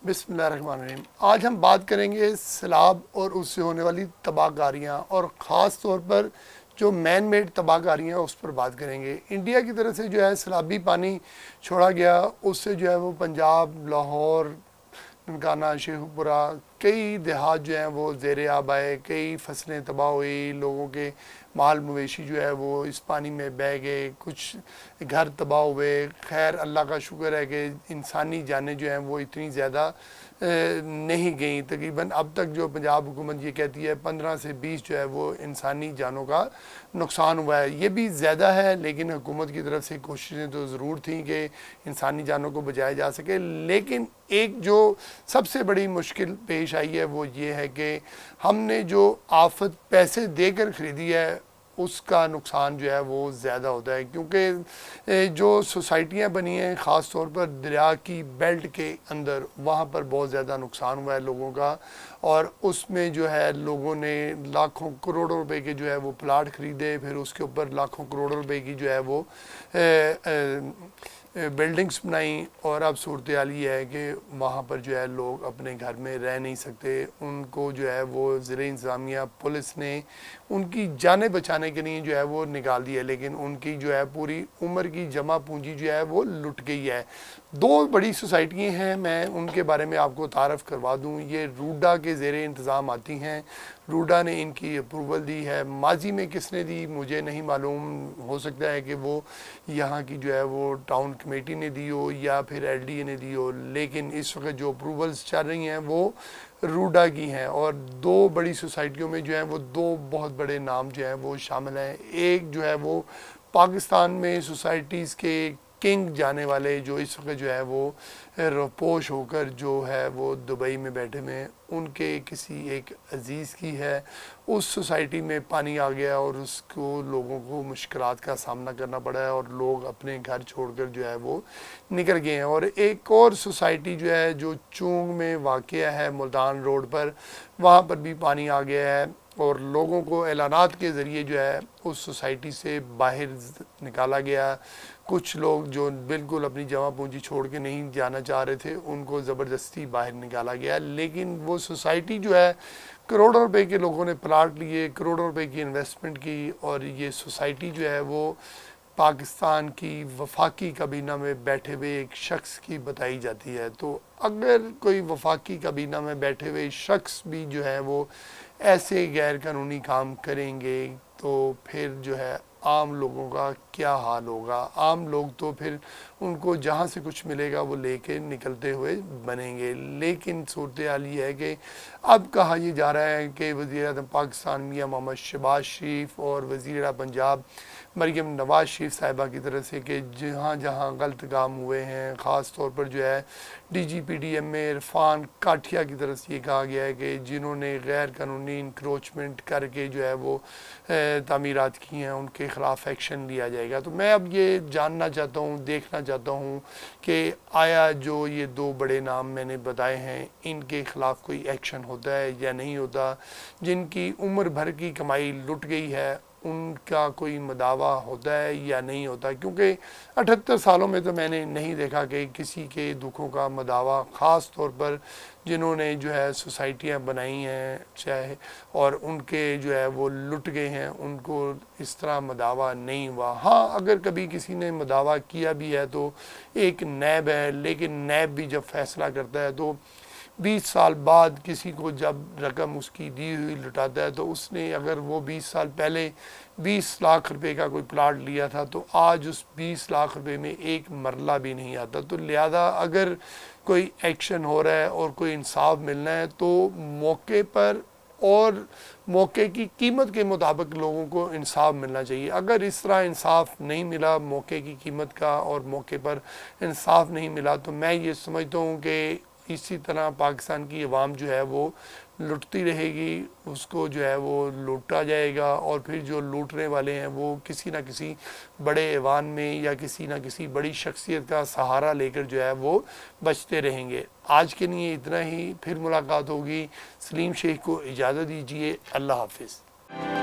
बिस्मिल्लाहिर्रहमानिर्रहीम। आज हम बात करेंगे सैलाब और उससे होने वाली तबाहकारियाँ और ख़ास तौर पर जो मैन मेड तबाहकारियाँ उस पर बात करेंगे। इंडिया की तरफ से जो है सैलाबी पानी छोड़ा गया, उससे जो है वो पंजाब, लाहौर, ननकाना, शेखुपुरा कई देहात जो हैं वो ज़ेर आब आए, कई फसलें तबाह हुई, लोगों के माल मवेशी जो है वो इस पानी में बह गए, कुछ घर तबाह हुए। खैर अल्लाह का शुक्र है कि इंसानी जानें जो हैं वो इतनी ज़्यादा नहीं गई। तकरीबन अब तक जो पंजाब हुकूमत ये कहती है 15 से 20 जो है वो इंसानी जानों का नुकसान हुआ है। ये भी ज़्यादा है, लेकिन हुकूमत की तरफ से कोशिशें तो ज़रूर थी कि इंसानी जानों को बचाया जा सके। लेकिन एक जो सबसे बड़ी मुश्किल पेश आई है वो ये है कि हमने जो आफत पैसे देकर ख़रीदी है उसका नुकसान जो है वो ज़्यादा होता है, क्योंकि जो सोसाइटियाँ बनी हैं ख़ास तौर पर दरिया की बेल्ट के अंदर, वहाँ पर बहुत ज़्यादा नुकसान हुआ है लोगों का। और उसमें जो है लोगों ने लाखों करोड़ों रुपए के जो है वो प्लाट ख़रीदे, फिर उसके ऊपर लाखों करोड़ों रुपए की जो है वो बिल्डिंग्स बनाई। और अब सूरत हाल ये है कि वहाँ पर जो है लोग अपने घर में रह नहीं सकते। उनको जो है वो ज़िले इंतज़ामिया पुलिस ने उनकी जानें बचाने के लिए जो है वो निकाल दिया, लेकिन उनकी जो है पूरी उम्र की जमा पूंजी जो है वो लुट गई है। दो बड़ी सोसाइटियाँ हैं, मैं उनके बारे में आपको तारफ़ करवा दूँ। ये रूडा के ज़ेर इंतज़ाम आती हैं। रूडा ने इनकी अप्रूवल दी है। माजी में किसने दी मुझे नहीं मालूम, हो सकता है कि वो यहाँ की जो है वो टाउन कमेटी ने दी हो या फिर LDA ने दी हो, लेकिन इस वक्त जो अप्रूवल्स चल रही हैं वो रूडा की हैं। और दो बड़ी सोसाइटियों में जो है वो दो बहुत बड़े नाम जो हैं वो शामिल हैं। एक जो है वो पाकिस्तान में सोसाइटीज़ के किंग जाने वाले, जो इस वक्त जो है वो रोपोश होकर जो है वो दुबई में बैठे हुए, उनके किसी एक अजीज़ की है। उस सोसाइटी में पानी आ गया और उसको लोगों को मुश्किलात का सामना करना पड़ा है और लोग अपने घर छोड़कर जो है वो निकल गए हैं। और एक और सोसाइटी जो है जो चूंग में वाक़या है मुल्तान रोड पर, वहाँ पर भी पानी आ गया है और लोगों को एलानात के ज़रिए जो है उस सोसाइटी से बाहर निकाला गया। कुछ लोग जो बिल्कुल अपनी जमा पूंजी छोड़ के नहीं जाना चाह रहे थे उनको ज़बरदस्ती बाहर निकाला गया। लेकिन वो सोसाइटी जो है करोड़ों रुपए के लोगों ने प्लाट लिए, करोड़ों रुपए की इन्वेस्टमेंट की, और ये सोसाइटी जो है वो पाकिस्तान की वफाकी काबीना में बैठे हुए एक शख्स की बताई जाती है। तो अगर कोई वफाकी काबीना में बैठे हुए शख्स भी जो है वो ऐसे गैर कानूनी काम करेंगे तो फिर जो है आम लोगों का क्या हाल होगा। आम लोग तो फिर उनको जहाँ से कुछ मिलेगा वो लेके निकलते हुए बनेंगे। लेकिन सूरत हाल ये है कि अब कहा यह जा रहा है कि वज़ीर-ए-आज़म पाकिस्तान मियां मोहम्मद शहबाज शरीफ और वज़ीर पंजाब मरियम नवाज़ शरीफ साहिबा की तरफ से कि जहाँ जहाँ गलत काम हुए हैं, ख़ास तौर पर जो है DGPDM में इरफान काठिया की तरफ से ये कहा गया है कि जिन्होंने गैर कानूनी इंक्रोचमेंट करके जो है वो तामीरात की हैं उनके ख़िलाफ़ एक्शन लिया जाएगा। तो मैं अब ये जानना चाहता हूँ, देखना चाहता हूँ कि आया जो ये दो बड़े नाम मैंने बताए हैं इनके ख़िलाफ़ कोई एक्शन होता है या नहीं होता। जिनकी उम्र भर की कमाई लुट गई है उनका कोई मदावा होता है या नहीं होता, क्योंकि 78 सालों में तो मैंने नहीं देखा कि किसी के दुखों का मदावा, ख़ास तौर पर जिन्होंने जो है सोसाइटियाँ बनाई हैं चाहे और उनके जो है वो लुट गए हैं, उनको इस तरह मदावा नहीं हुआ। हाँ, अगर कभी किसी ने मदावा किया भी है तो एक नैब है, लेकिन नैब भी जब फैसला करता है तो 20 साल बाद किसी को जब रकम उसकी दी हुई लुटाता है तो उसने अगर वो 20 साल पहले 20 लाख रुपए का कोई प्लाट लिया था तो आज उस 20 लाख रुपए में एक मरला भी नहीं आता। तो लिहाजा अगर कोई एक्शन हो रहा है और कोई इंसाफ मिलना है तो मौके पर और मौके की कीमत के मुताबिक लोगों को इंसाफ मिलना चाहिए। अगर इस तरह इंसाफ नहीं मिला, मौके की कीमत का और मौके पर इंसाफ नहीं मिला, तो मैं ये समझता हूँ कि इसी तरह पाकिस्तान की अवाम जो है वो लुटती रहेगी, उसको जो है वो लूटा जाएगा और फिर जो लूटने वाले हैं वो किसी न किसी बड़े ऐवान में या किसी न किसी बड़ी शख्सियत का सहारा लेकर जो है वो बचते रहेंगे। आज के लिए इतना ही, फिर मुलाकात होगी। सलीम शेख को इजाज़त दीजिए। अल्लाह हाफिज़।